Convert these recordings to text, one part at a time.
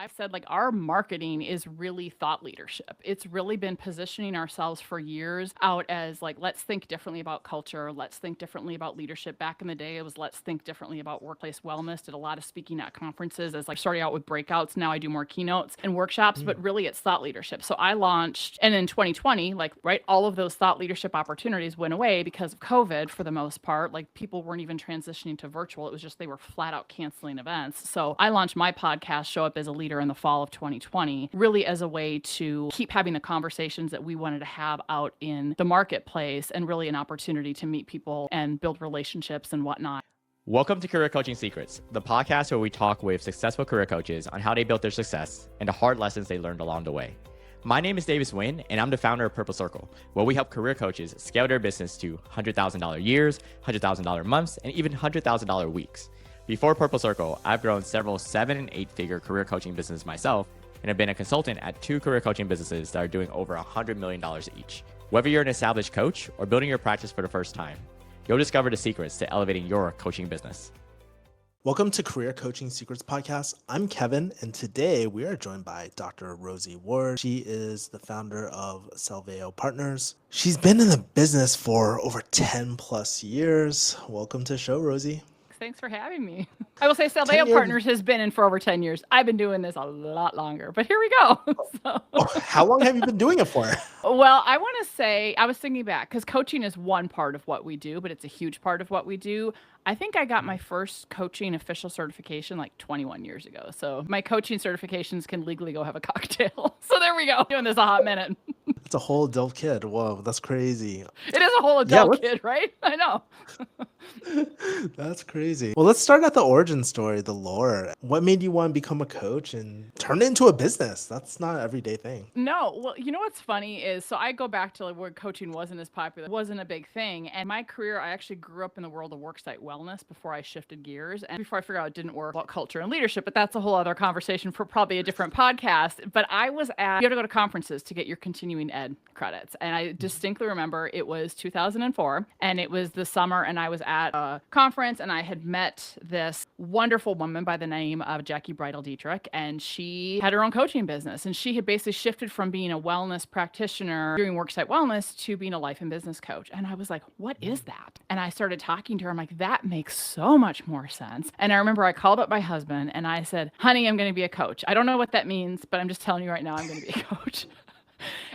I've said like our marketing is really thought leadership. It's really been positioning ourselves for years out as like, let's think differently about culture. Let's think differently about leadership. Back in the day, it was let's think differently about workplace wellness. Did a lot of speaking at conferences as like starting out with breakouts. Now I do more keynotes and workshops, but really it's thought leadership. So I launched, and in 2020, like, right, all of those thought leadership opportunities went away because of COVID for the most part. Like people weren't even transitioning to virtual. It was just they were flat out canceling events. So I launched my podcast, Show Up as a Leader, in the fall of 2020, really as a way to keep having the conversations that we wanted to have out in the marketplace and really an opportunity to meet people and build relationships and whatnot. Welcome to Career Coaching Secrets, the podcast where we talk with successful career coaches on how they built their success and the hard lessons they learned along the way. My name is Davis Nguyen, and I'm the founder of Purple Circle, where we help career coaches scale their business to $100,000 years, $100,000 months, and even $100,000 weeks. Before Purple Circle, I've grown several 7- and 8-figure career coaching businesses myself, and have been a consultant at 2 career coaching businesses that are doing over $100 million each. Whether you're an established coach or building your practice for the first time, you'll discover the secrets to elevating your coaching business. Welcome to Career Coaching Secrets Podcast. I'm Kevin, and today we are joined by Dr. Rosie Ward. She is the founder of Selves Partners. She's been in the business for over 10 plus years. Welcome to the show, Rosie. Thanks for having me. I will say Selves Partners has been in for over 10 years. I've been doing this a lot longer, but here we go. How long have you been doing it for? Well, I want to say, I was thinking back, because coaching is one part of what we do, but it's a huge part of what we do. I think I got my first coaching official certification like 21 years ago. So my coaching certifications can legally go have a cocktail. So there we go. Doing this a hot minute. It's a whole adult kid. Whoa, that's crazy. It is a whole adult kid, right? I know. That's crazy. Well, let's start at the origin story, the lore. What made you want to become a coach and turn it into a business? That's not an everyday thing. No. Well, you know what's funny is, so I go back to like where coaching wasn't as popular, wasn't a big thing. And my career, I actually grew up in the world of worksite wellness before I shifted gears. And before I figured out it didn't work about culture and leadership, but that's a whole other conversation for probably a different podcast. But I was you have to go to conferences to get your continuing ed credits. And I distinctly remember it was 2004 and it was the summer and I was at a conference and I had met this wonderful woman by the name of Jackie Bridal Dietrich. And she had her own coaching business and she had basically shifted from being a wellness practitioner doing worksite wellness to being a life and business coach. And I was like, what is that? And I started talking to her. I'm like, that makes so much more sense. And I remember I called up my husband and I said, honey, I'm going to be a coach. I don't know what that means, but I'm just telling you right now, I'm going to be a coach.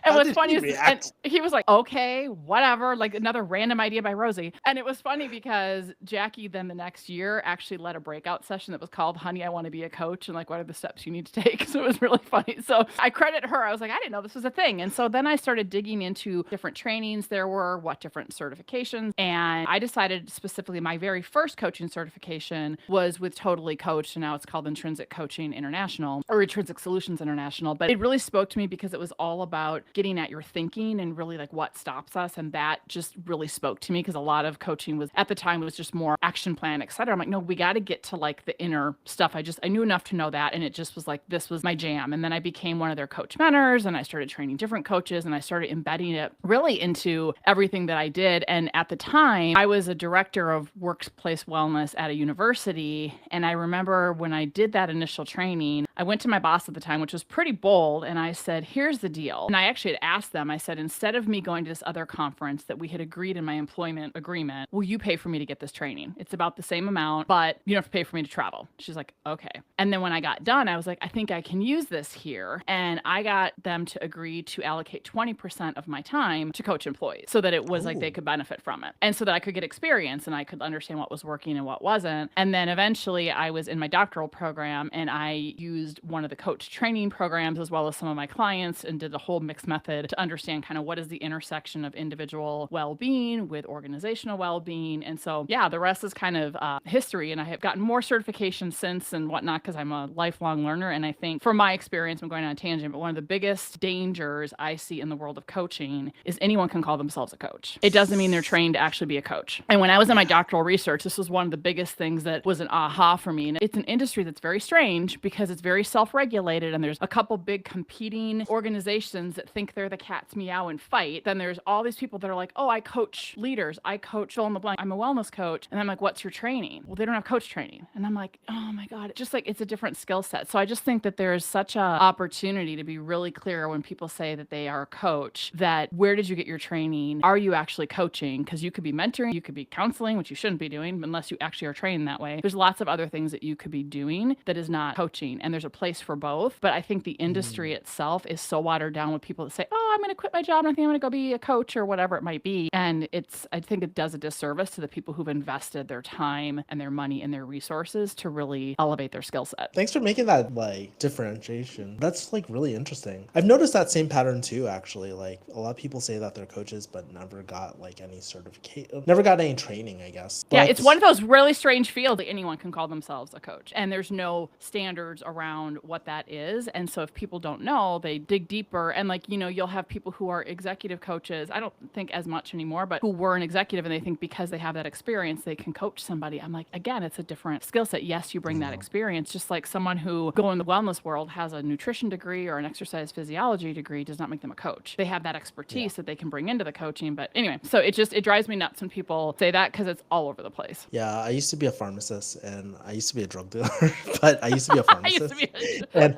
And what's funny is, and he was like, okay, whatever, like another random idea by Rosie. And it was funny because Jackie then the next year actually led a breakout session that was called Honey, I Want to Be a Coach. And like, what are the steps you need to take? So it was really funny. So I credit her. I was like, I didn't know this was a thing. And so then I started digging into different trainings there were, what different certifications. And I decided specifically my very first coaching certification was with Totally Coached. And now it's called Intrinsic Coaching International or Intrinsic Solutions International. But it really spoke to me because it was all about getting at your thinking and really like what stops us. And that just really spoke to me because a lot of coaching was at the time was just more action plan, et cetera. I'm like, no, we got to get to like the inner stuff. I knew enough to know that. And it just was like, this was my jam. And then I became one of their coach mentors and I started training different coaches and I started embedding it really into everything that I did. And at the time I was a director of workplace wellness at a university. And I remember when I did that initial training, I went to my boss at the time, which was pretty bold. And I said, here's the deal. And I actually had asked them, I said, instead of me going to this other conference that we had agreed in my employment agreement, will you pay for me to get this training? It's about the same amount, but you don't have to pay for me to travel. She's like, okay. And then when I got done, I was like, I think I can use this here. And I got them to agree to allocate 20% of my time to coach employees so that it was like they could benefit from it. And so that I could get experience and I could understand what was working and what wasn't. And then eventually I was in my doctoral program and I used one of the coach training programs as well as some of my clients and did a whole mixed method to understand kind of what is the intersection of individual well-being with organizational well-being. And so, yeah, the rest is kind of history. And I have gotten more certifications since and whatnot because I'm a lifelong learner. And I think from my experience, I'm going on a tangent, but one of the biggest dangers I see in the world of coaching is anyone can call themselves a coach. It doesn't mean they're trained to actually be a coach. And when I was in my doctoral research, this was one of the biggest things that was an aha for me. And it's an industry that's very strange because it's very self-regulated and there's a couple big competing organizations that think think they're the cat's meow and fight. Then there's all these people that are like, oh, I coach leaders. I coach fill in the blank. I'm a wellness coach. And I'm like, what's your training? Well, they don't have coach training. And I'm like, oh my God, it's just like, it's a different skill set. So I just think that there is such a opportunity to be really clear when people say that they are a coach, that where did you get your training? Are you actually coaching? Because you could be mentoring, you could be counseling, which you shouldn't be doing unless you actually are trained that way. There's lots of other things that you could be doing that is not coaching. And there's a place for both. But I think the industry itself is so watered down with people that say, oh, I'm going to quit my job and I think I'm going to go be a coach or whatever it might be. And I think it does a disservice to the people who've invested their time and their money and their resources to really elevate their skill set. Thanks for making that like differentiation. That's like really interesting. I've noticed that same pattern too, actually. Like a lot of people say that they're coaches, but never got like any certificate, never got any training, I guess. Yeah, it's one of those really strange fields that anyone can call themselves a coach. And there's no standards around what that is. And so if people don't know, they dig deeper. And like, you'll have people who are executive coaches. I don't think as much anymore, but who were an executive and they think because they have that experience, they can coach somebody. I'm like, again, it's a different skill set. Yes, you bring that experience, just like someone who go in the wellness world has a nutrition degree or an exercise physiology degree does not make them a coach. They have that expertise that they can bring into the coaching. But anyway, so it drives me nuts when people say that because it's all over the place. Yeah, I used to be a pharmacist and I used to be a drug dealer, but I used to be a pharmacist. And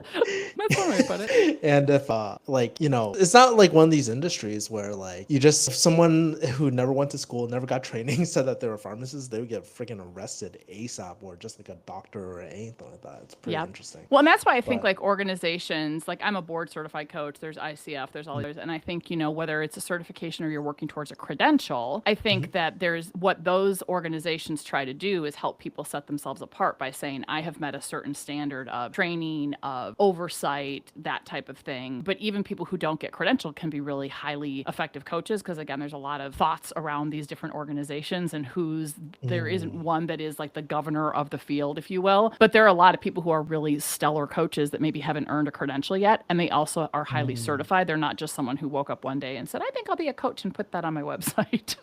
that's one way to put it. And if it's not like one of these industries where like if someone who never went to school, never got training, said that they were pharmacists, they would get freaking arrested ASAP, or just like a doctor or anything like that. It's pretty interesting. Well, and that's why I think like organizations, like I'm a board certified coach, there's ICF, there's all these, and I think, whether it's a certification or you're working towards a credential, I think that there's what those organizations try to do is help people set themselves apart by saying, I have met a certain standard of training, of oversight, that type of thing. But even people who don't get credentialed can be really highly effective coaches because, again, there's a lot of thoughts around these different organizations and there isn't one that is like the governor of the field, if you will. But there are a lot of people who are really stellar coaches that maybe haven't earned a credential yet, and they also are highly certified. They're not just someone who woke up one day and said, I think I'll be a coach and put that on my website.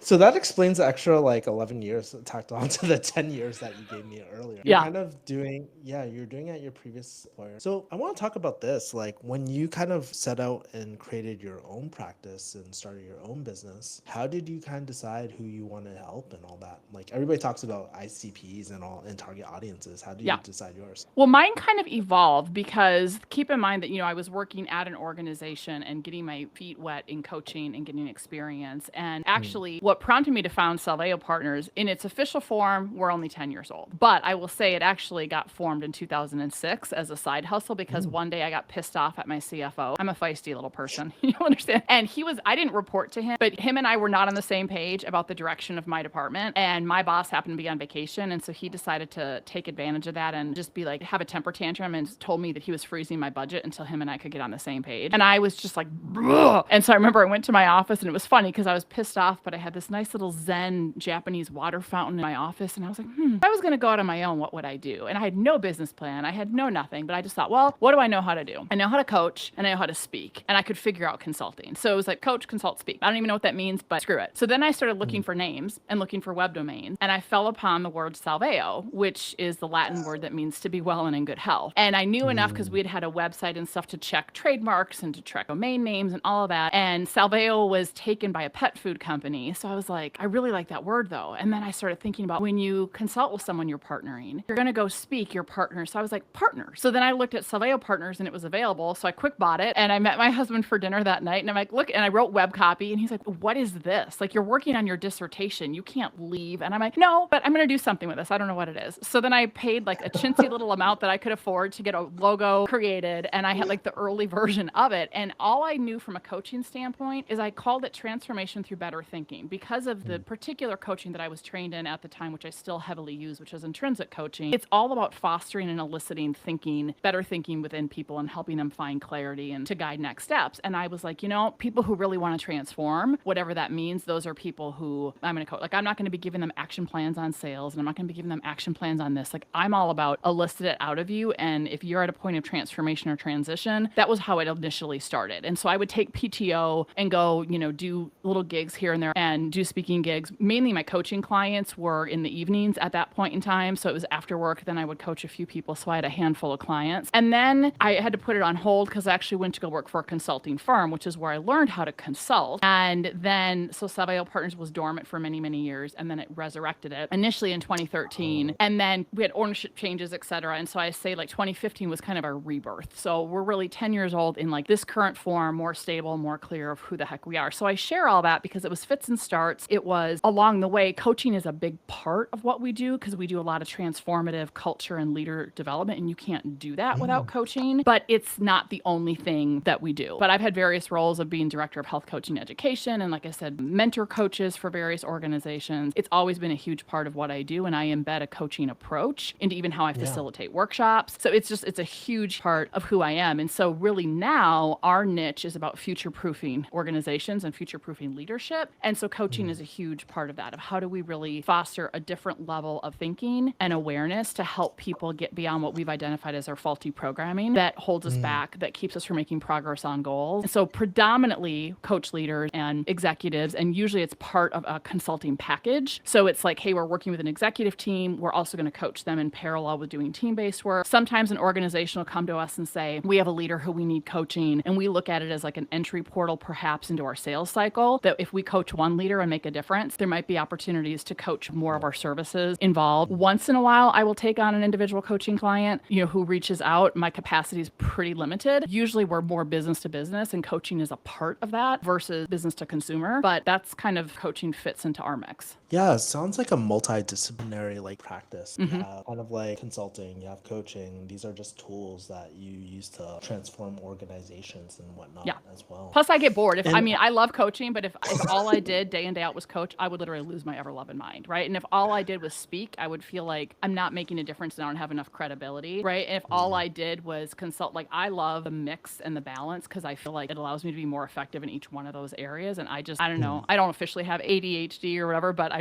So that explains the extra like 11 years tacked on to the 10 years that you gave me earlier. Yeah. You're doing at your previous employer. So I want to talk about this. Like when you kind of set out and created your own practice and started your own business, how did you kind of decide who you want to help and all that? Like everybody talks about ICPs and target audiences. How do you decide yours? Well, mine kind of evolved because keep in mind that, I was working at an organization and getting my feet wet in coaching and getting experience. And actually what prompted me to found Selves Partners in its official form, we're only 10 years old. But I will say it actually got formed in 2006 as a side hustle because one day I got pissed off at my CFO. I'm a feisty little person, you understand? And I didn't report to him, but him and I were not on the same page about the direction of my department. And my boss happened to be on vacation. And so he decided to take advantage of that and just be like, have a temper tantrum and told me that he was freezing my budget until him and I could get on the same page. And I was just like, bleh. And so I remember I went to my office and it was funny because I was pissed off, but I had this nice little Zen Japanese water fountain in my office. And I was like, if I was going to go out on my own, what would I do? And I had no business plan. I had no nothing, but I just thought, well, what do I know how to do? I know how to coach and I know how to speak, and I could figure out consulting. So it was like coach, consult, speak. I don't even know what that means, but screw it. So then I started looking for names and looking for web domains, and I fell upon the word salveo, which is the Latin word that means to be well and in good health. And I knew enough because we had a website and stuff to check trademarks and to check domain names and all of that. And salveo was taken by a pet food company. So I was like, I really like that word though. And then I started thinking about when you consult with someone you're partnering, you're going to go speak your partner. So I was like, partner. So then I looked at Salveo Partners and it was available. So I quick bought it and I met my husband for dinner that night. And I'm like, look, and I wrote web copy and he's like, what is this? Like, you're working on your dissertation. You can't leave. And I'm like, no, but I'm going to do something with this. I don't know what it is. So then I paid like a chintzy little amount that I could afford to get a logo created. And I had like the early version of it. And all I knew from a coaching standpoint is I called it transformation through better thinking because of the particular coaching that I was trained in at the time, which I still heavily use, which is intrinsic coaching. It's all about fostering and eliciting thinking, better thinking within people and helping them find clarity and to guide next steps. And I was like, people who really want to transform, whatever that means, those are people who I'm going to coach. Like, I'm not going to be giving them action plans on sales and I'm not going to be giving them action plans on this. Like, I'm all about elicit it out of you. And if you're at a point of transformation or transition, that was how it initially started. And so I would take PTO and go, do little gigs here and there and do speaking gigs. Mainly my coaching clients were in the evenings at that point in time. So it was after work. Then I would coach a few people. So I had a handful of clients. And then I had to put it on hold because I actually went went to go work for a consulting firm, which is where I learned how to consult. And then, so Savio Partners was dormant for many, many years, and then it resurrected it initially in 2013. And then we had ownership changes, et cetera. And so I say like 2015 was kind of our rebirth. So we're really 10 years old in like this current form, more stable, more clear of who the heck we are. So I share all that because it was fits and starts. It was along the way. Coaching is a big part of what we do because we do a lot of transformative culture and leader development, and you can't do that without coaching. But it's not the only thing that we do. But I've had various roles of being director of health coaching education, and like I said, mentor coaches for various organizations. It's always been a huge part of what I do, and I embed a coaching approach into even how I facilitate workshops. So it's a huge part of who I am. And so really now our niche is about future-proofing organizations and future-proofing leadership. And so coaching is a huge part of that, of how do we really foster a different level of thinking and awareness to help people get beyond what we've identified as our faulty programming that holds us back, that keeps us from making progress on goals. And so predominantly coach leaders and executives, and usually it's part of a consulting package. So it's like, hey, we're working with an executive team. We're also going to coach them in parallel with doing team-based work. Sometimes an organization will come to us and say, we have a leader who we need coaching. And we look at it as like an entry portal perhaps into our sales cycle, that if we coach one leader and make a difference, there might be opportunities to coach more of our services involved. Once in a while, I will take on an individual coaching client, who reaches out. My capacity is pretty limited. Usually we're more business to business, and coaching is a part of that versus business to consumer. But that's kind of coaching fits into our mix. Yeah, it sounds like a multidisciplinary like practice. You have kind of like consulting, you have coaching. These are just tools that you use to transform organizations and whatnot as well. Plus I get bored. I love coaching, but if all I did day in, day out was coach, I would literally lose my ever-loving mind, right? And if all I did was speak, I would feel like I'm not making a difference and I don't have enough credibility, right? And if all I did was consult, like I love the mix and the balance because I feel like it allows me to be more effective in each one of those areas. And I don't know, I don't officially have ADHD or whatever, but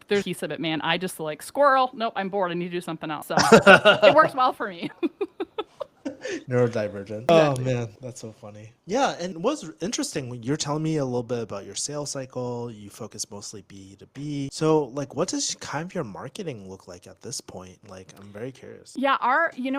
there's a piece of it, man. I just like squirrel. Nope, I'm bored. I need to do something else. So it works well for me. Neurodivergent. Exactly. Oh man, that's so funny. Yeah, and what's interesting, you're telling me a little bit about your sales cycle. You focus mostly B2B. So like, what does kind of your marketing look like at this point? Like, I'm very curious. Yeah,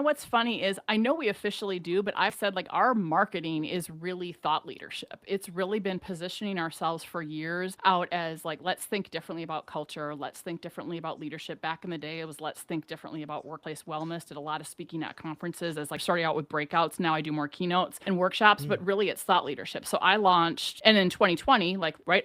what's funny is I know we officially do, but I've said like our marketing is really thought leadership. It's really been positioning ourselves for years out as like, let's think differently about culture. Let's think differently about leadership. Back in the day, it was let's think differently about workplace wellness. Did a lot of speaking at conferences as like starting out with breakouts. Now I do more keynotes and workshops, but really it's thought leadership. So I launched, and in 2020,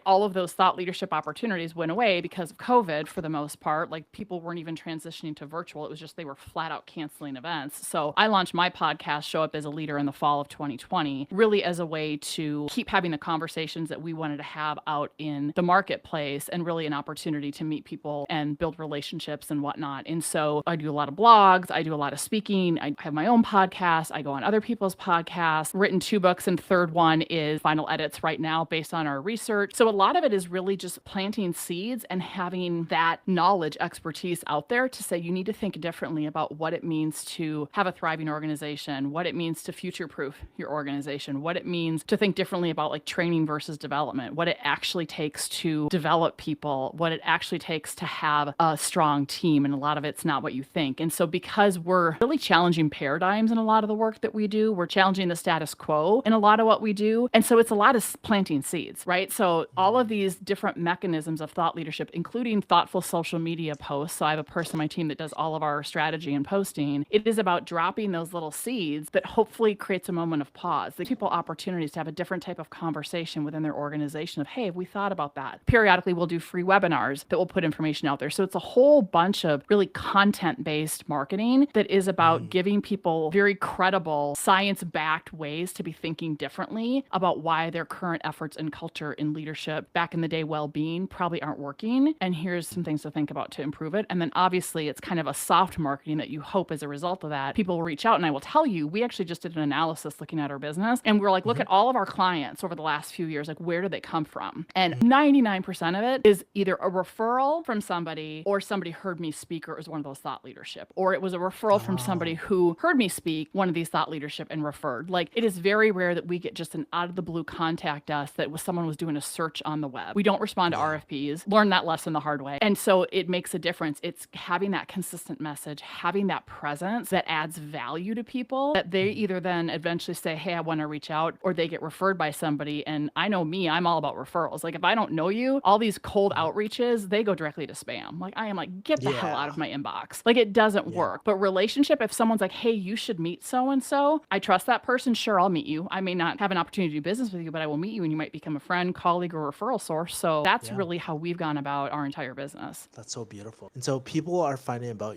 all of those thought leadership opportunities went away because of COVID for the most part. Like people weren't even transitioning to virtual. It was just, they were flat out canceling events. So I launched my podcast, Show Up as a Leader, in the fall of 2020, really as a way to keep having the conversations that we wanted to have out in the marketplace, and really an opportunity to meet people and build relationships and whatnot. And so I do a lot of blogs. I do a lot of speaking. I have my own podcast. I go on other people's podcasts, written 2 books, and third one is final edits right now based on our research. So a lot of it is really just planting seeds and having that knowledge, expertise out there to say you need to think differently about what it means to have a thriving organization, what it means to future-proof your organization, what it means to think differently about like training versus development, what it actually takes to develop people, what it actually takes to have a strong team. And a lot of it's not what you think. And so because we're really challenging paradigms in a lot of the work that we do, we're challenging the status quo in a lot of what we do. And so it's a lot of planting seeds, right? So all of these different mechanisms of thought leadership, including thoughtful social media posts. So I have a person on my team that does all of our strategy and posting. It is about dropping those little seeds that hopefully creates a moment of pause. They give people opportunities to have a different type of conversation within their organization of, hey, have we thought about that? Periodically, we'll do free webinars that will put information out there. So it's a whole bunch of really content-based marketing that is about giving people very credible, science-backed ways to be thinking differently about why their current efforts in culture, in leadership, back in the day well-being probably aren't working. And here's some things to think about to improve it. And then obviously it's kind of a soft marketing that you hope as a result of that, people will reach out. And I will tell you, we actually just did an analysis looking at our business. And we're like, look at all of our clients over the last few years, like where do they come from? And 99% of it is either a referral from somebody, or somebody heard me speak, or it was one of those thought leadership, or it was a referral from somebody who heard me speak one of these Ladies Thought Leadership and referred. Like, it is very rare that we get just an out of the blue contact us that was someone was doing a search on the web. We don't respond to RFPs. Learn that lesson the hard way. And so it makes a difference. It's having that consistent message, having that presence that adds value to people, that they either then eventually say, hey, I want to reach out, or they get referred by somebody. And I know me, I'm all about referrals. Like, if I don't know you, all these cold outreaches, they go directly to spam. Like, I am like, get the hell out of my inbox. Like, it doesn't work. But relationship, if someone's like, hey, you should meet so-and-so, I trust that person. Sure, I'll meet you. I may not have an opportunity to do business with you, but I will meet you and you might become a friend, colleague, or referral source. So that's really how we've gone about our entire business. That's so beautiful. And so people are finding about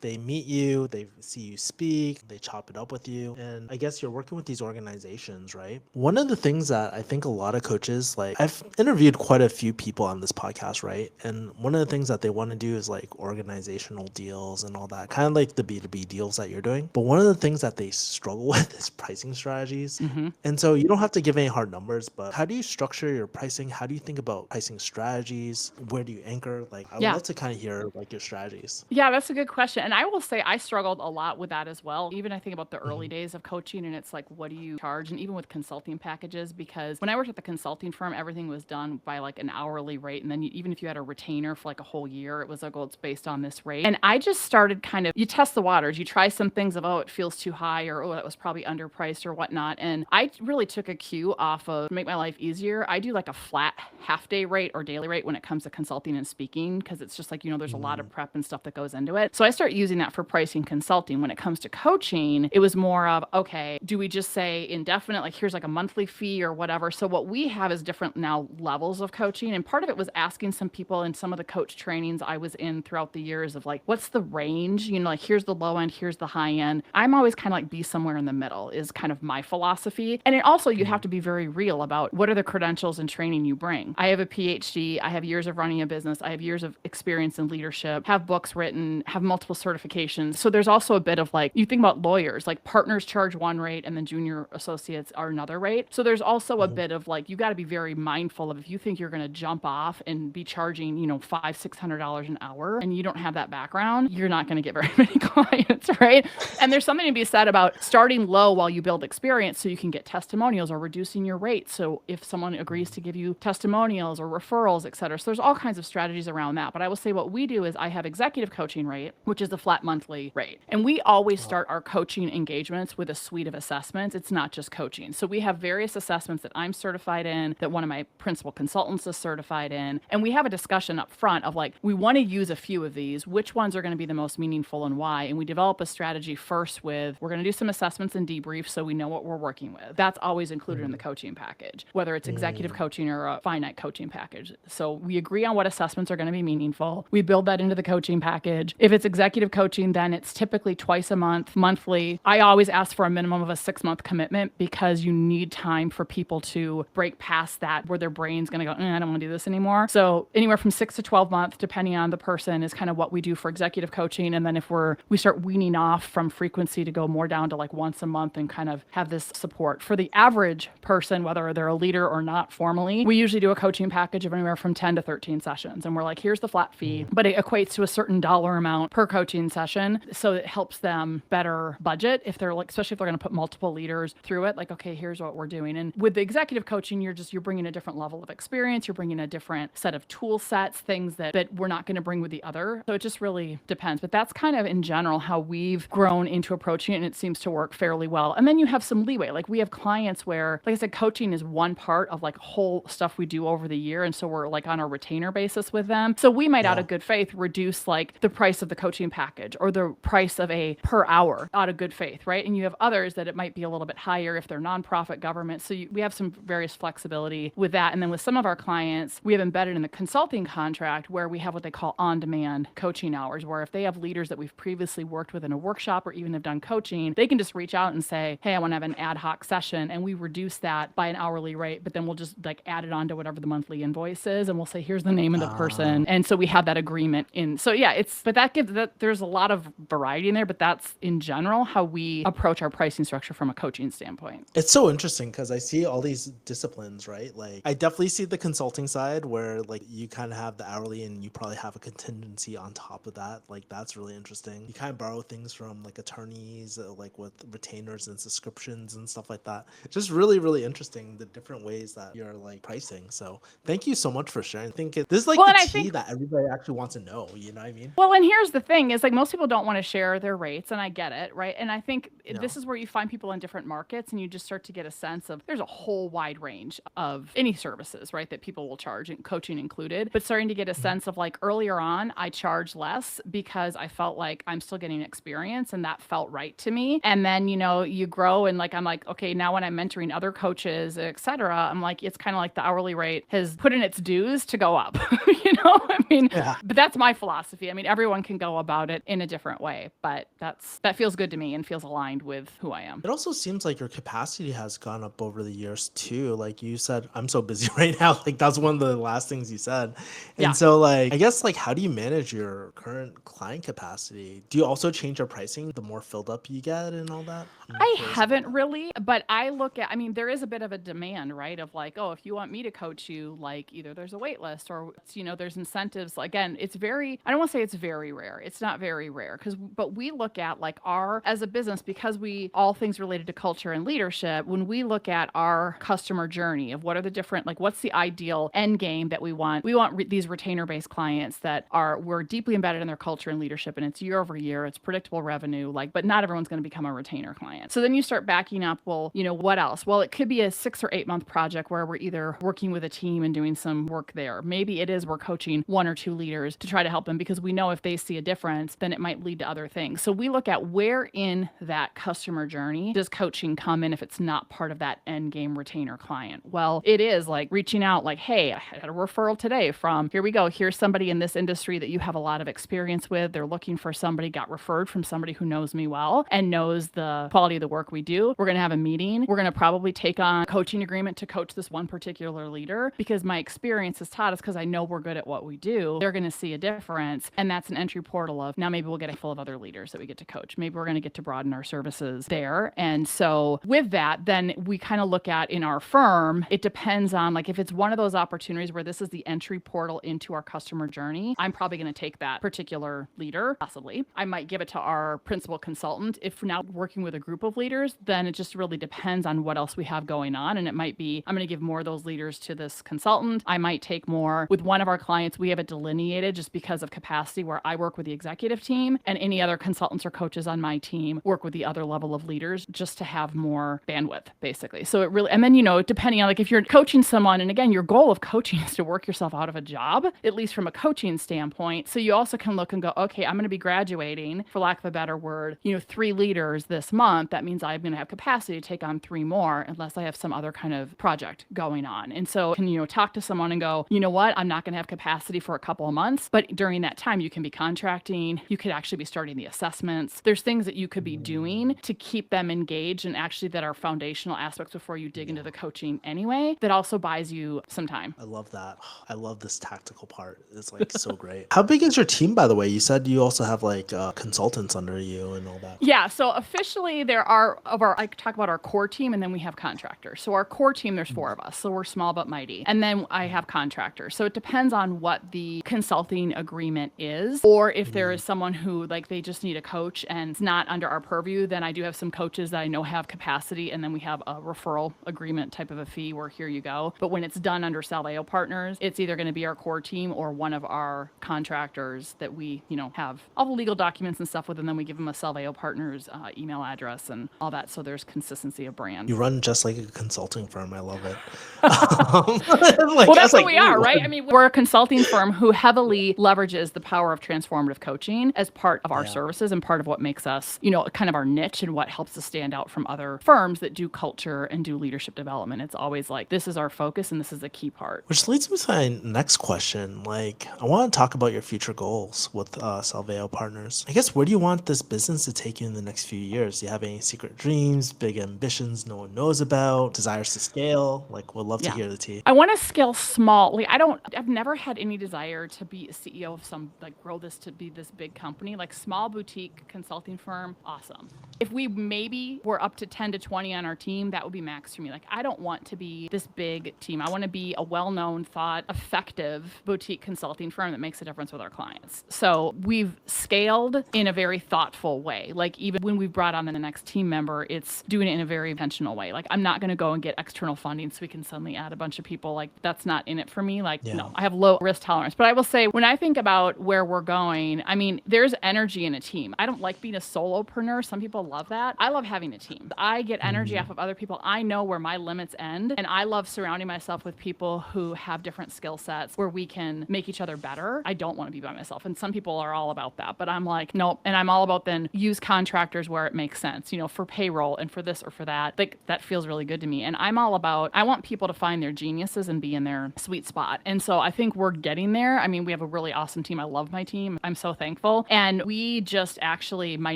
they meet you, they see you speak, they chop it up with you. And I guess you're working with these organizations, right? One of the things that I think a lot of coaches, like, I've interviewed quite a few people on this podcast, right? And one of the things that they want to do is like organizational deals and all that, kind of like the B2B deals that you're doing. But one of the things that they struggle with is pricing strategies. And so you don't have to give any hard numbers, but how do you structure your pricing? How do you think about pricing strategies? Where do you anchor? Like, I would love to kind of hear like your strategies. Yeah, that's a good question. And I will say I struggled a lot with that as well. Even I think about the early days of coaching, and it's like, what do you charge? And even with consulting packages, because when I worked at the consulting firm, everything was done by like an hourly rate. And then even if you had a retainer for like a whole year, it was like, well, it's based on this rate. And I just started you test the waters. You try some things of, oh, it feels too high, or, oh, that was probably underpriced or whatnot. And I really took a cue off of, to make my life easier, I do like a flat half-day rate or daily rate when it comes to consulting and speaking, because it's just like, there's a lot of prep and stuff that goes into it. So I start using that for pricing consulting. When it comes to coaching, it was more of, okay, do we just say indefinite, like here's like a monthly fee or whatever? So what we have is different now levels of coaching. And part of it was asking some people in some of the coach trainings I was in throughout the years of like, what's the range? Like, here's the low end, here's the high end. I'm always kind of like be somewhere in the middle is kind of my philosophy. And it also, you have to be very real about what are the credentials and training you bring. I have a PhD, I have years of running a business, I have years of experience in leadership, have books written, have multiple certifications. So there's also a bit of like, you think about lawyers, like partners charge one rate and then junior associates are another rate. So there's also a bit of like, you got to be very mindful of, if you think you're going to jump off and be charging, $500-$600 an hour and you don't have that background, you're not going to get very many clients, right? And there's something to be said about starting low while you build experience so you can get testimonials, or reducing your rate. So if someone agrees to give you testimonials or referrals, et cetera. So there's all kinds of strategies around that. But I will say what we do is I have executive coaching rate, which is the flat monthly rate. And we always start our coaching engagements with a suite of assessments. It's not just coaching. So we have various assessments that I'm certified in, that one of my principal consultants is certified in. And we have a discussion up front of like, we want to use a few of these, which ones are going to be the most meaningful and why. And we develop a strategy first with, we're going to do some assessments and debriefs so we know what we're working with. That's always included in the coaching package, whether it's executive coaching or a finite coaching package. So we agree on what assessments are going to be meaningful. We build that into the coaching package. If it's executive coaching, then it's typically twice a month, monthly. I always ask for a minimum of a 6-month commitment, because you need time for people to break past that where their brain's going to go, I don't want to do this anymore. So anywhere from 6 to 12 months, depending on the person, is kind of what we do for executive coaching. And then if we start weaning off from frequency to go more down to like once a month and kind of have this support. For the average person, whether they're a leader or not formally, we usually do a coaching package of anywhere from 10 to 13 sessions. And we're like, here's the flat fee, but it equates to a certain dollar amount per coaching session. So it helps them better budget if they're like, especially if they're going to put multiple leaders through it, like, okay, here's what we're doing. And with the executive coaching, you're bringing a different level of experience. You're bringing a different set of tool sets, things that we're not going to bring with the other. So it just really depends. But that's kind of in general how we've grown into approaching it. And it seems to work fairly well. And then you have some leeway. Like, we have clients where, like I said, coaching is one part of like whole stuff we do over the year. And so we're like on a retainer basis with them. So we might out of good faith reduce like the price of the coaching package or the price of a per hour out of good faith, right? And you have others that it might be a little bit higher if they're nonprofit, government. So we have some various flexibility with that. And then with some of our clients, we have embedded in the consulting contract where we have what they call on-demand coaching hours, where if they have leaders that we've previously worked with in a workshop or even have done coaching, they can just reach out and say, hey, I want to have an ad hoc session. And we reduce that by an hourly rate, but then we'll just like add it on to whatever the monthly invoice is. And we'll say, here's the name of the person. And so we have that agreement in. So yeah, but that gives that there's a lot of variety in there, but that's in general how we approach our pricing structure from a coaching standpoint. It's so interesting because I see all these disciplines, right? Like, I definitely see the consulting side where like you kind of have the hourly and you probably have a contingency on top of that. Like, that's really interesting. You kind of borrow things from like attorneys like with retainers and subscriptions and stuff like that. Just really, really interesting the different ways that you're like pricing. So thank you so much for sharing. I think this is like Well, the and I tea think that everybody actually wants to know. You know what I mean? Well, and here's the thing is like most people don't want to share their rates, and I get it, right? And I think Yeah. this is where you find people in different markets and you just start to get a sense of there's a whole wide range of any services, right, that people will charge, and coaching included. But starting to get a sense of like earlier on, I charge less because I felt like I'm still getting experience and that felt right to me. And then, you grow and like I'm like, okay, now when I'm mentoring other coaches, etc., I'm like, it's kind of like the hourly rate has put in its dues to go up. I mean, Yeah. but that's my philosophy. I mean, everyone can go about it in a different way, but that feels good to me and feels aligned with who I am. It also seems like your capacity has gone up over the years too. Like you said, I'm so busy right now. Like that's one of the last things you said. And Yeah. so like I guess like how do you manage your current client capacity? Do you also change your pricing the more filled up you get and all that? I'm I curious about haven't that. really, but I mean, there is a bit of a demand, right? Of like, oh, if you want me to coach you, like either there's a wait list or, there's incentives. Again, I don't want to say it's very rare. It's not very rare but we look at like as a business, because all things related to culture and leadership, when we look at our customer journey of what are the different, like what's the ideal end game that we want these retainer based clients that we're deeply embedded in their culture and leadership, and it's year over year, it's predictable revenue, like, but not everyone's going to become a retainer client. So then you start backing up, well, what else? Well, it could be a 6 or 8 month project where we're either working with a team and doing some work there. Maybe it is we're coaching 1 or 2 leaders to try to help them because we know if they see a difference, then it might lead to other things. So we look at where in that customer journey does coaching come in if it's not part of that end game retainer client. Well, it is like reaching out like, hey, I had a referral today from, here we go, here's somebody in this industry that you have a lot of experience with. They're looking for somebody, got referred from somebody who knows me well and knows the quality of the work we do. We're going to have a meeting. We're going to probably take on a coaching agreement to coach this one particular leader because my experience has taught us, because I know we're good at what we do, they're going to see a difference. And that's an entry portal of now maybe we'll get a full of other leaders that we get to coach. Maybe we're going to get to broaden our services there. And so with that, then we kind of look at in our firm, it depends on like if it's one of those opportunities where this is the entry portal into our customer journey, I'm probably going to take that particular leader, possibly. I might give it to our principal consultant. If now working with a group of leaders, then it just really depends on what else we have going on. And it might be, I'm going to give more of those leaders to this consultant. I might take more with one of our clients. We have it delineated just because of capacity where I work with the executive team and any other consultants or coaches on my team work with the other level of leaders just to have more bandwidth, basically. So it really, and then, depending on like if you're coaching someone, and again, your goal of coaching is to work yourself out of a job, at least from a coaching standpoint. So you also can look and go, okay, I'm going to be graduating, for lack of a better word, 3 leaders this month. That means I'm going to have capacity to take on 3 more unless I have some other kind of project going on. And so can, talk to someone and go, you know what, I'm not going to have capacity for a couple of months, but during that time you can be contracting, you could actually be starting the assessments. There's things that you could be doing to keep them engaged and actually that are foundational aspects before you dig into the coaching anyway, that also buys you some time. I love that. I love this tactical part. It's like so great. How big is your team, by the way? You said you also have like consultants under you and all that. Yeah. So officially I talk about our core team and then we have contractors. So our core team, there's 4 of us. So we're small but mighty. And then I have contractors. So it depends on what the consulting agreement is, or if there is someone who like they just need a coach and it's not under our purview, then I do have some coaches that I know have capacity, and then we have a referral agreement type of a fee where here you go. But when it's done under Salveo Partners, it's either going to be our core team or one of our contractors that we, have all the legal documents and stuff with, and then we give them a Salveo Partners email address and all that. So there's consistency of brand. You run just like a consulting firm. I love it. Well, that's what we are, right? I mean, we're a consulting firm who heavily leverages the power of transformative coaching as part of our services and part of what makes us, kind of our niche and what helps us stand out from other firms that do culture and do leadership development. It's always like, this is our focus and this is the key part. Which leads me to my next question. Like, I want to talk about your future goals with Salveo Partners. I guess, where do you want this business to take you in the next few years? Do you have any secret dreams, big ambitions no one knows about, desires to scale? Like, we'd love to hear the tea. I want to scale small. Like, I've never had any desire to be a CEO of some, like, grow this to be this big company. Like, small boutique consulting firm, awesome. If we maybe were up to 10 to 20 on our team, that would be max for me. Like, I don't want to be this big team. I want to be a well-known, effective boutique consulting firm that makes a difference with our clients. So we've scaled in a very thoughtful way. Like, even when we've brought on the next team member, it's doing it in a very intentional way. Like, I'm not going to go and get external funding so we can suddenly add a bunch of people. Like, that's not in it for me. Like, no, I have low risk tolerance. But I will say, when I think about where we're going, I mean, there's energy in a team. I don't like being a solopreneur. Some people love that. I love having a team. I get energy off of other people. I know where my limits end. And I love surrounding myself with people who have different skill sets where we can make each other better. I don't want to be by myself. And some people are all about that. But I'm like, nope. And I'm all about then use contractors where it makes sense, for payroll and for this or for that. Like, that feels really good to me. And I'm all about, I want people to find their geniuses and be in their sweet spot. And so I think we're getting there. I mean, we have a really awesome team. I love my team. I'm so thankful. And we just actually, my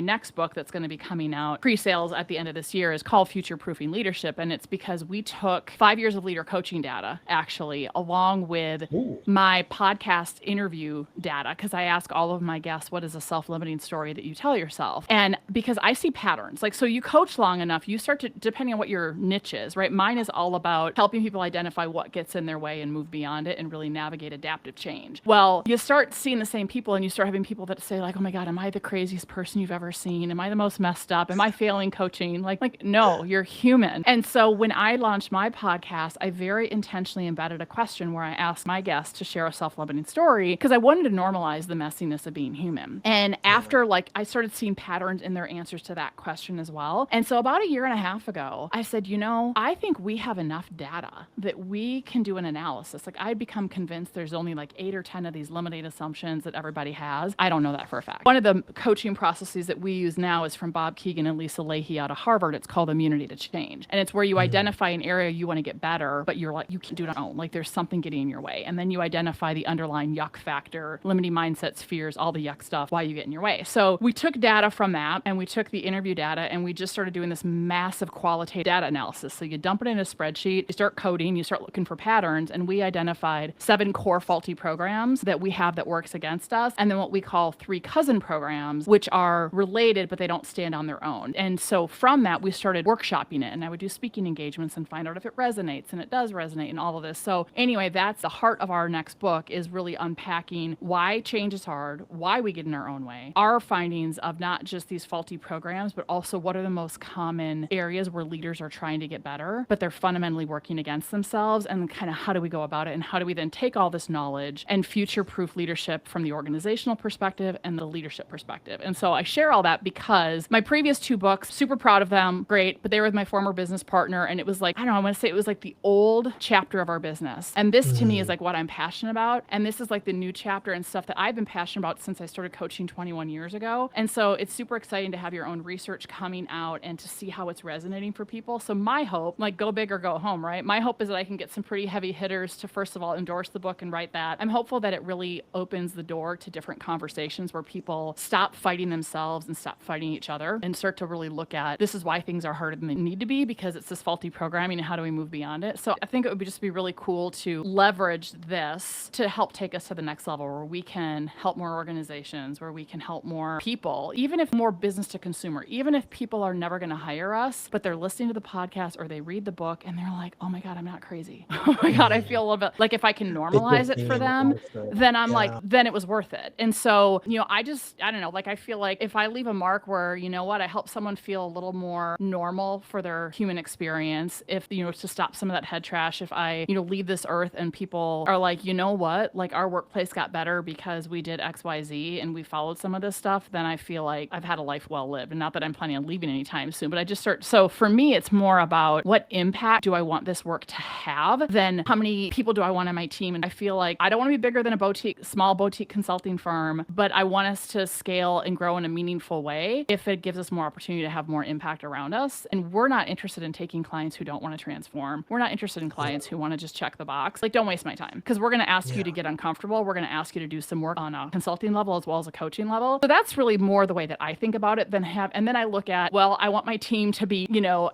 next book that's going to be coming out pre-sales at the end of this year is called Future Proofing Leadership. And it's because we took 5 years of leader coaching data, actually, along with my podcast interview data, because I ask all of my guests, what is a self-limiting story that you tell yourself? And because I see patterns, like, so you coach long enough, you start to, depending on what your niche is, right? Mine is all about helping people identify what gets in their way and move beyond it and really navigate adaptive change. Well, you start seeing the same people and you start having people that say like, oh my God, am I the craziest person you've ever seen? Am I the most messed up? Am I failing coaching? Like, no, you're human. And so when I launched my podcast, I very intentionally embedded a question where I asked my guests to share a self-limiting story because I wanted to normalize the messiness of being human. And after I started seeing patterns in their answers to that question as well. And so about a year and a half ago, I said, I think we have enough data that we can do an analysis. Like, I'd become convinced there's only like 8 or 10 of these limiting assumptions that everybody has. I don't know that for a fact. One of the coaching processes that we use now is from Bob Keegan and Lisa Leahy out of Harvard. It's called Immunity to Change. And it's where you identify an area you want to get better, but you're like, you can't do it on your own. Like, there's something getting in your way. And then you identify the underlying yuck factor, limiting mindsets, fears, all the yuck stuff, why you get in your way. So we took data from that and we took the interview data and we just started doing this massive qualitative data analysis. So you dump it in a spreadsheet, you start coding, you start looking for patterns, and we identified 7 core faulty programs that we have that works against us, and then what we call 3 cousin programs, which are related, but they don't stand on their own. And so from that, we started workshopping it, and I would do speaking engagements and find out if it resonates, and it does resonate and all of this. So anyway, that's the heart of our next book, is really unpacking why change is hard, why we get in our own way, our findings of not just these faulty programs, but also what are the most common areas where leaders are trying to get better, but they're fundamentally working against themselves, and kind of how do we go about it, and how do we then take all this knowledge and future-proof leadership from the organizational perspective and the leadership perspective. And so I share all that because my previous 2 books, super proud of them, great, but they were with my former business partner, and it was like, I don't know, I want to say it was like the old chapter of our business. And this to me is like what I'm passionate about, and this is like the new chapter and stuff that I've been passionate about since I started coaching 21 years ago. And so it's super exciting to have your own research coming out and to see how it's resonating for people. So my hope, like, go big or go home, right? My hope is that I can get some pretty heavy hitters to, first of all, endorse the book and write that. I'm hopeful that it really opens the door to different conversations where people stop fighting themselves and stop fighting each other and start to really look at, this is why things are harder than they need to be, because it's this faulty programming, and how do we move beyond it? So I think it would just be really cool to leverage this to help take us to the next level, where we can help more organizations, where we can help more people, even if more business to consumer, even if people are never going to hire us, but they're listening to the podcast or they read the book and they're like, oh my God, I'm not crazy. Oh my God, I feel a little bit like if I can normalize it for them, then I'm like, then it was worth it. And so, I don't know, like, I feel like if I leave a mark where, I help someone feel a little more normal for their human experience, if, to stop some of that head trash, if I, leave this earth and people are like, what, like, our workplace got better because we did X, Y, Z and we followed some of this stuff, then I feel like I've had a life well lived. And not that I'm planning on leaving anytime soon, but I just so for me, it's more about what impact do I want this work to have than how many people do I want on my team. And I feel like I don't want to be bigger than a small boutique consulting firm, but I want us to scale and grow in a meaningful way if it gives us more opportunity to have more impact around us. And we're not interested in taking clients who don't want to transform. We're not interested in clients who want to just check the box. Like, don't waste my time, because we're going to ask you to get uncomfortable. We're going to ask you to do some work on a consulting level as well as a coaching level. So that's really more the way that I think about it and then I look at, well, I want my team to be,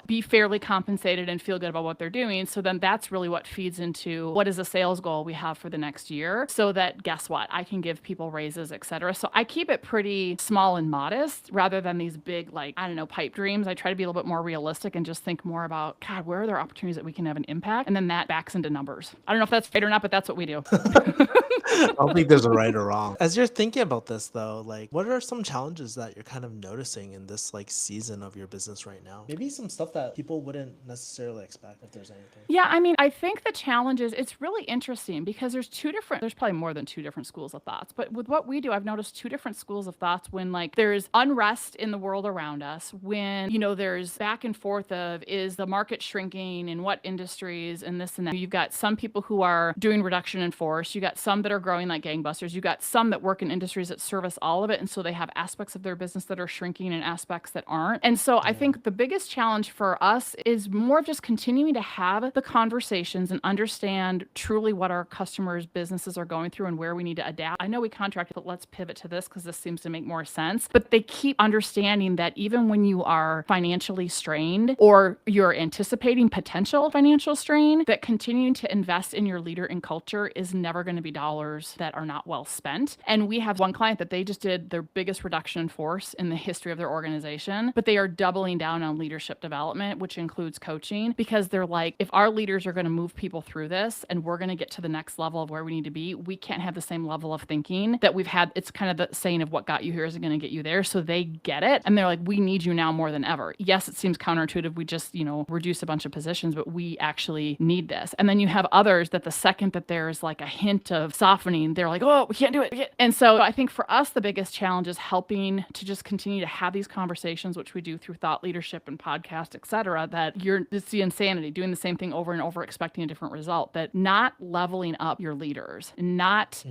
be fairly compensated and feel good about what they're doing. So then that's really what feeds into what is a sales goal we have for the next year, so that, guess what, I can give people raises, et cetera. So I keep it pretty small and modest rather than these big, like, I don't know, pipe dreams. I try to be a little bit more realistic and just think more about, God, where are there opportunities that we can have an impact? And then that backs into numbers. I don't know if that's right or not, but that's what we do. I don't think there's a right or wrong. As you're thinking about this, though, like, what are some challenges that you're kind of noticing in this like season of your business right now? Maybe some stuff that people wouldn't necessarily expect, if there's anything. Yeah, I mean, I think the challenge is it's really interesting because there's probably more than two different schools of thoughts. But with what we do, I've noticed two different schools of thoughts when like there's unrest in the world around us, when, there's back and forth of is the market shrinking in what industries and this and that. You've got some people who are doing reduction in force. You got some that are growing like gangbusters. You got some that work in industries that service all of it. And so they have aspects of their business that are shrinking and aspects that aren't. And so I think the biggest challenge for us is more of just continuing to have the conversations and understand truly what our customers' businesses are going through and where we need to adapt. I know we contracted, but let's pivot to this because this seems to make more sense. But they keep understanding that even when you are financially strained or you're anticipating potential financial strain, that continuing to invest in your leader and culture is never going to be dollars that are not well spent. And we have one client that they just did their biggest reduction in force in the history of their organization, but they are doubling down on leadership development, which includes coaching, because they're like, if our leaders are going to move people through this and we're going to get to the next level of where we need to be, we can't have the same level of thinking that we've had. It's kind of the saying of what got you here isn't going to get you there. So they get it. And they're like, we need you now more than ever. Yes, it seems counterintuitive. We just, reduce a bunch of positions, but we actually need this. And then you have others that the second that there's like a hint of softening, they're like, oh, we can't do it. And so I think for us, the biggest challenge is helping to just continue to have these conversations, which we do through thought leadership and podcast, et cetera, that it's the insanity, doing the same thing over and over, expecting a different result, that not leveling up your leaders, not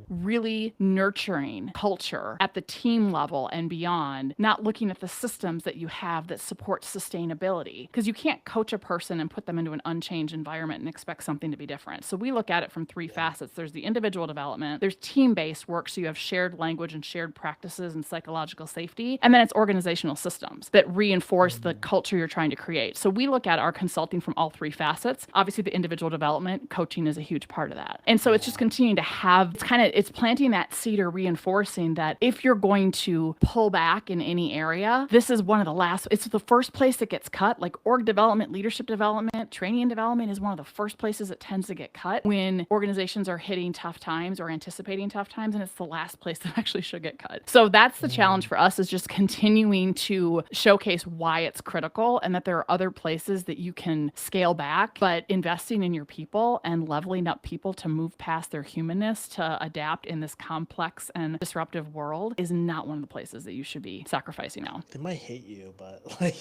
really nurturing culture at the team level and beyond, not looking at the systems that you have that support sustainability, because you can't coach a person and put them into an unchanged environment and expect something to be different. So we look at it from three facets. There's the individual development, there's team-based work, so you have shared language and shared practices and psychological safety, and then it's organizational systems that reinforce the culture you're trying to create. So we look at our consulting from all three facets. Obviously, the individual development, coaching is a huge part of that. And so it's just continuing to have, it's planting that seed or reinforcing that if you're going to pull back in any area, this is one of the last, it's the first place that gets cut. Like org development, leadership development, training and development is one of the first places it tends to get cut when organizations are hitting tough times or anticipating tough times. And it's the last place that actually should get cut. So that's the challenge for us, is just continuing to showcase why it's critical and that there are other places that you can scale back, but investing in your people and leveling up people to move past their humanness to adapt in this complex and disruptive world is not one of the places that you should be sacrificing now. They might hate you, but like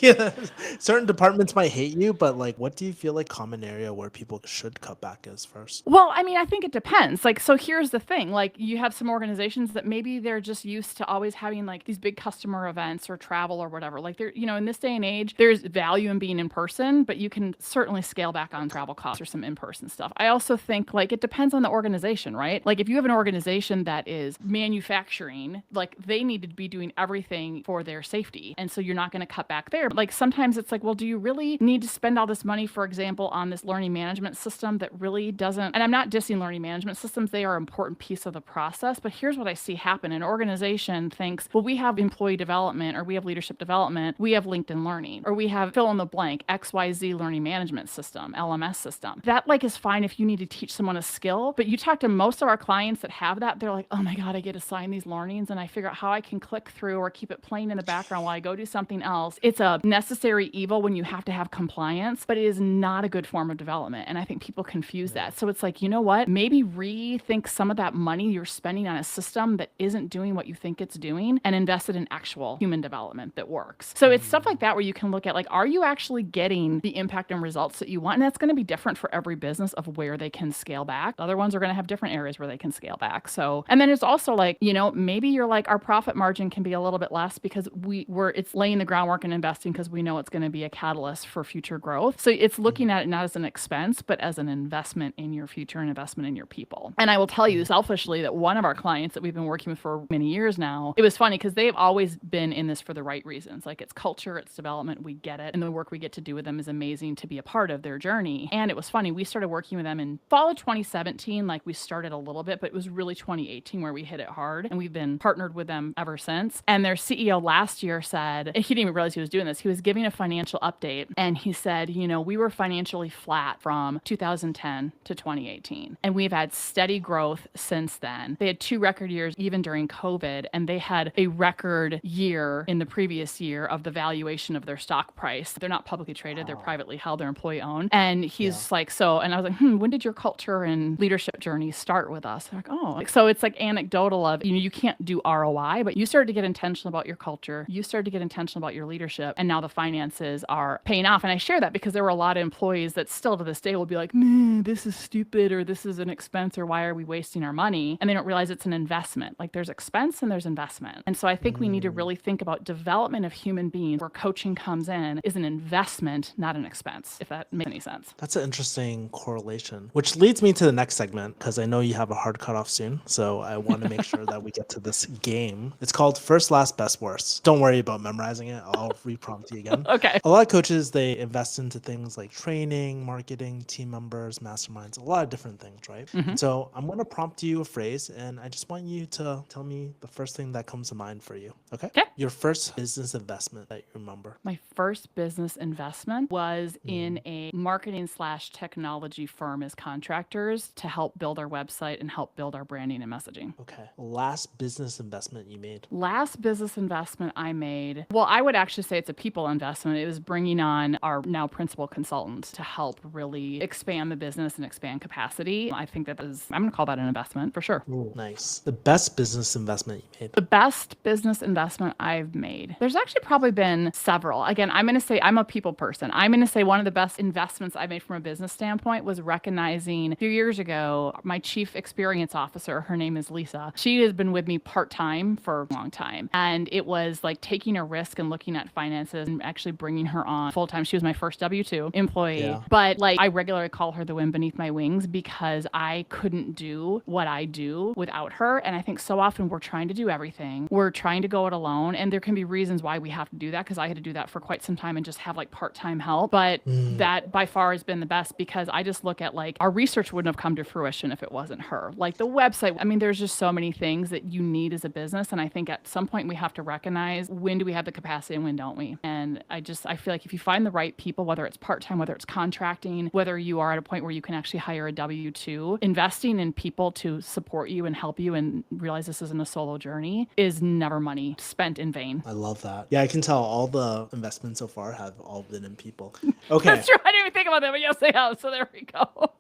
certain departments might hate you, but like what do you feel like common area where people should cut back is first? Well, I mean, I think it depends. Like, so here's the thing, like you have some organizations that maybe they're just used to always having like these big customer events or travel or whatever. Like they're, in this day and age, there's value in being in person, but you can certainly scale back on travel costs or some in-person stuff. I also think like it depends on the organization, right? Like if you have an organization that is manufacturing, like they need to be doing everything for their safety. And so you're not going to cut back there. Like sometimes it's like, well, do you really need to spend all this money, for example, on this learning management system that really doesn't, and I'm not dissing learning management systems, they are an important piece of the process, but here's what I see happen. An organization thinks, well, we have employee development or we have leadership development, we have LinkedIn Learning, or we have fill in the blank, XYZ learning management system, LMS system. That like is fine if you need to teach someone a skill, but you talk to most of our clients that have that, they're like, oh my God, I get assigned these learnings and I figure out how I can click through or keep it playing in the background while I go do something else. It's a necessary evil when you have to have compliance, but it is not a good form of development. And I think people confuse that. So it's like, you know what? Maybe rethink some of that money you're spending on a system that isn't doing what you think it's doing and invest it in actual human development that works. So it's stuff like that where you can look at like, are you actually getting the impact and results that you want? And that's going to be different for every business of where they can scale back. Other ones are going to have different areas where they can scale back. So, and then it's also like, maybe you're like, our profit margin can be a little bit less because it's laying the groundwork and investing because we know it's going to be a catalyst for future growth. So it's looking at it not as an expense, but as an investment in your future and investment in your people. And I will tell you selfishly that one of our clients that we've been working with for many years now, it was funny because they've always been in this for the right reasons. Like it's culture, it's development, we get it. And the work we get to do with them is amazing to be a part of their journey. And it was funny, we started working with them in fall of 2017, like we started a little bit, but it was really 2018 where we hit it hard. And we've been partnered with them ever since. And their CEO last year said, and he didn't even realize he was doing this, he was giving a financial update. And he said, we were financially flat from 2010 to 2018. And we've had steady growth since then. They had 2 record years even during COVID, and they had a record year in the previous year of the valuation of their stock price. They're not publicly traded, they're privately held, they're employee owned. And he's like, so, and I was like, when did your culture and leadership journey start with us? They're like, oh, so it's like anecdotal of, you can't do ROI, but you started to get intentional about your culture. You started to get intentional about your leadership. And now the finances are paying off. And I share that because there were a lot of employees that still to this day will be like, this is stupid, or this is an expense, or why are we wasting our money? And they don't realize it's an investment. Like there's expense and there's investment. And so I think we need to really think about development of human beings, where coaching comes in is an investment, not an expense, if that makes any sense. That's an interesting correlation, which leads me to the next segment, because I know you have a hard cutoff soon. So I want to make sure that we get to this game. It's called First, Last, Best, Worst. Don't worry about memorizing it. I'll re-prompt you again. Okay. A lot of coaches, they invest into things like training, marketing, team members, masterminds, a lot of different things, right? So I'm going to prompt you a phrase, and I just want you to tell me the first thing that comes to mind for you. Okay? Your first business investment that you remember. My first business investment was in a marketing / technology firm as contractors to help build our website and help build our branding and messaging. Okay. Last business investment you made. Last business investment I made, well, I would actually say it's a people investment. It was bringing on our now principal consultants to help really expand the business and expand capacity. I think I'm going to call that an investment for sure. Ooh, nice. The best business investment you made. The best business investment I've made. There's actually probably been several. Again, I'm going to say I'm a people person. I'm going to say one of the best investments I made from a business standpoint was recognizing a few years ago, my chief experience officer, her name is Lisa. She has been with me part-time for a long time. And it was like taking a risk and looking at finances and actually bringing her on full-time. She was my first W-2 employee. Yeah. But like I regularly call her the wind beneath my wings because I couldn't do what I do without her. And I think so often we're trying to do everything. We're trying to go it alone. And there can be reasons why we have to do that, because I had to do that for quite some time and just have like part-time help. But that by far has been the best, because I just look at like our research wouldn't have come to fruition if it wasn't her. Like the website, I mean, there's just so many things that you need as a business. And I think at some point we have to recognize when do we have the capacity and when don't we? And I feel like if you find the right people, whether it's part-time, whether it's contracting, whether you are at a point where you can actually hire a W-2, investing in people to support you and help you and realize this isn't a solo journey is never money spent in vain. I love that. Yeah, I can tell all the investments so far have all been in people. Okay. That's true. I didn't even think about that, but yes, they have. So there we go.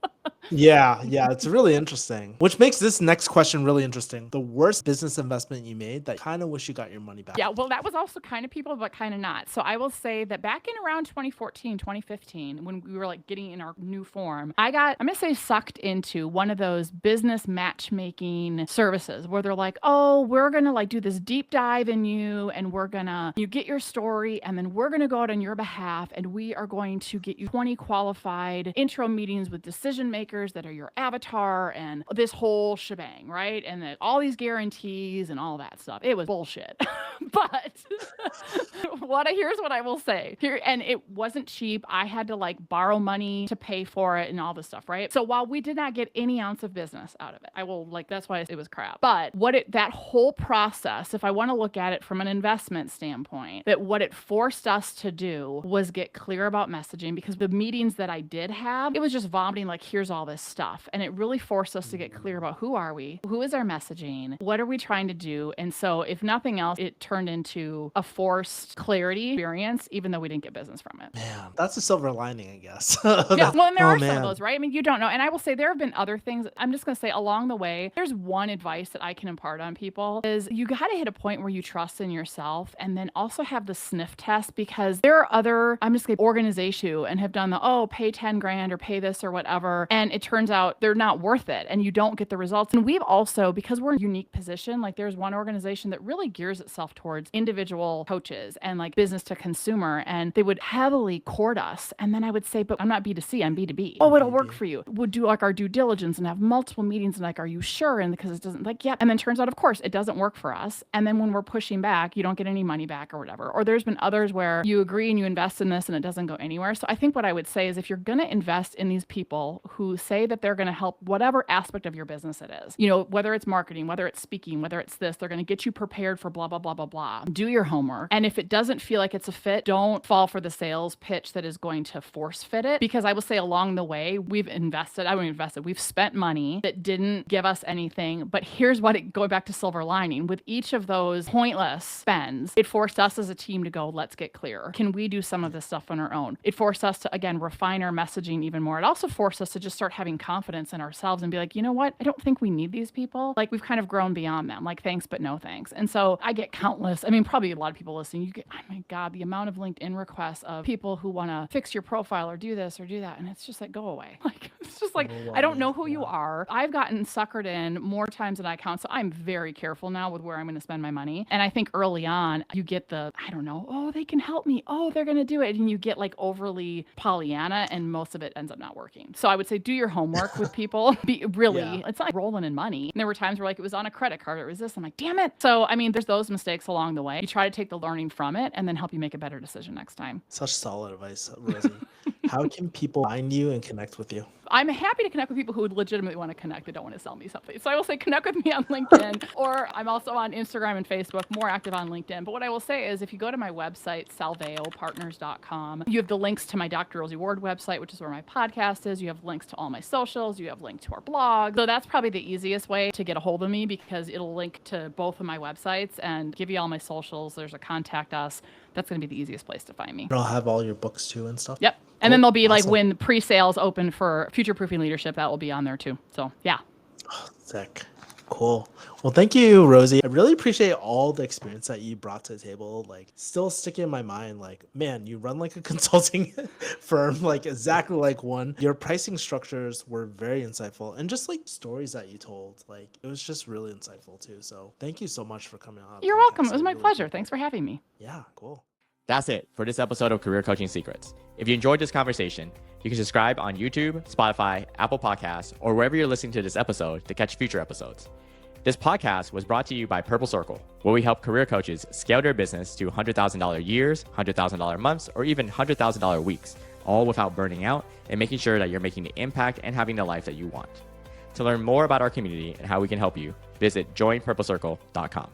Yeah, it's really interesting. Which makes this next question really interesting. The worst business investment you made that kind of wish you got your money back. Yeah, well, that was also kind of people, but kind of not. So I will say that back in around 2014, 2015, when we were like getting in our new form, I'm going to say sucked into one of those business matchmaking services where they're like, oh, we're going to like do this deep dive in you, and you get your story, and then we're going to go out on your behalf, and we are going to get you 20 qualified intro meetings with decision makers that are your avatar and this whole shebang, right? And then all these guarantees and all that stuff. It was bullshit. But here's what I will say. And it wasn't cheap. I had to like borrow money to pay for it and all this stuff, right? So while we did not get any ounce of business out of it, that's why it was crap. But that whole process, if I want to look at it from an investment standpoint, that what it forced us to do was get clear about messaging, because the meetings that I did have, it was just vomiting like, here's all this stuff. And it really forced us to get clear about who are we? Who is our messaging? What are we trying to do? And so if nothing else, it turned into a forced clarity experience, even though we didn't get business from it. Man, that's a silver lining, I guess. Yeah, well, and there are some of those, right? I mean, you don't know. And I will say there have been other things. I'm just going to say along the way, there's one advice that I can impart on people is you got to hit a point where you trust in yourself, and then also have the sniff test, because there are other, I'm just going to organizations and have done pay 10 grand or pay this or whatever. And it turns out they're not worth it, and you don't get the results. And we've also, because we're in a unique position, like there's one organization that really gears itself towards individual coaches and like business to consumer, and they would heavily court us. And then I would say, but I'm not B2C, I'm B2B. Oh, it'll work for you. We'll do like our due diligence and have multiple meetings and like, are you sure? And because it doesn't And then turns out, of course, it doesn't work for us. And then when we're pushing back, you don't get any money back or whatever. Or there's been others where you agree and you invest in this and it doesn't go anywhere. So I think what I would say is if you're going to invest in these people who say that they're going to help whatever aspect of your business it is. You know, whether it's marketing, whether it's speaking, whether it's this, they're going to get you prepared for blah, blah, blah, blah, blah. Do your homework. And if it doesn't feel like it's a fit, don't fall for the sales pitch that is going to force fit it. Because I will say along the way, we've spent money that didn't give us anything. But here's going back to silver lining, with each of those pointless spends, it forced us as a team to go, let's get clear. Can we do some of this stuff on our own? It forced us to, again, refine our messaging even more. It also forced us to just start having confidence in ourselves and be like, you know what? I don't think we need these people. Like, we've kind of grown beyond them. Like, thanks, but no thanks. And so I get countless, probably a lot of people listening, you get, oh my God, the amount of LinkedIn requests of people who want to fix your profile or do this or do that. And it's just like, go away. Like, it's just like, I don't know who you are. I've gotten suckered in more times than I count. So I'm very careful now with where I'm going to spend my money. And I think early on, you get oh, they can help me. Oh, they're going to do it. And you get like overly Pollyanna, and most of it ends up not working. So I would say do your homework with people. It's not like rolling in money. And there were times where like it was on a credit card, it was this. I'm like, damn it. So, there's those mistakes along the way. You try to take the learning from it and then help you make a better decision next time. Such solid advice, Rosie. How can people find you and connect with you? I'm happy to connect with people who would legitimately want to connect. They don't want to sell me something. So I will say connect with me on LinkedIn, or I'm also on Instagram and Facebook, more active on LinkedIn. But what I will say is if you go to my website, selveopartners.com, you have the links to my Dr. Rosie Ward website, which is where my podcast is. You have links to all my socials. You have links to our blog. So that's probably the easiest way to get a hold of me, because it'll link to both of my websites and give you all my socials. There's a contact us. That's going to be the easiest place to find me. I'll have all your books too and stuff. Yep. And then there'll be like when pre-sales open for Future Proofing Leadership, that will be on there too. So yeah. Oh, sick. Cool. Well, thank you, Rosie. I really appreciate all the experience that you brought to the table. Like, still sticking in my mind, like, man, you run like a consulting firm, like exactly like one. Your pricing structures were very insightful, and just like stories that you told, like it was just really insightful too. So thank you so much for coming on. You're welcome. It was my pleasure. Thanks for having me. Yeah, cool. That's it for this episode of Career Coaching Secrets. If you enjoyed this conversation, you can subscribe on YouTube, Spotify, Apple Podcasts, or wherever you're listening to this episode to catch future episodes. This podcast was brought to you by Purple Circle, where we help career coaches scale their business to $100,000 years, $100,000 months, or even $100,000 weeks, all without burning out and making sure that you're making the impact and having the life that you want. To learn more about our community and how we can help you, visit joinpurplecircle.com.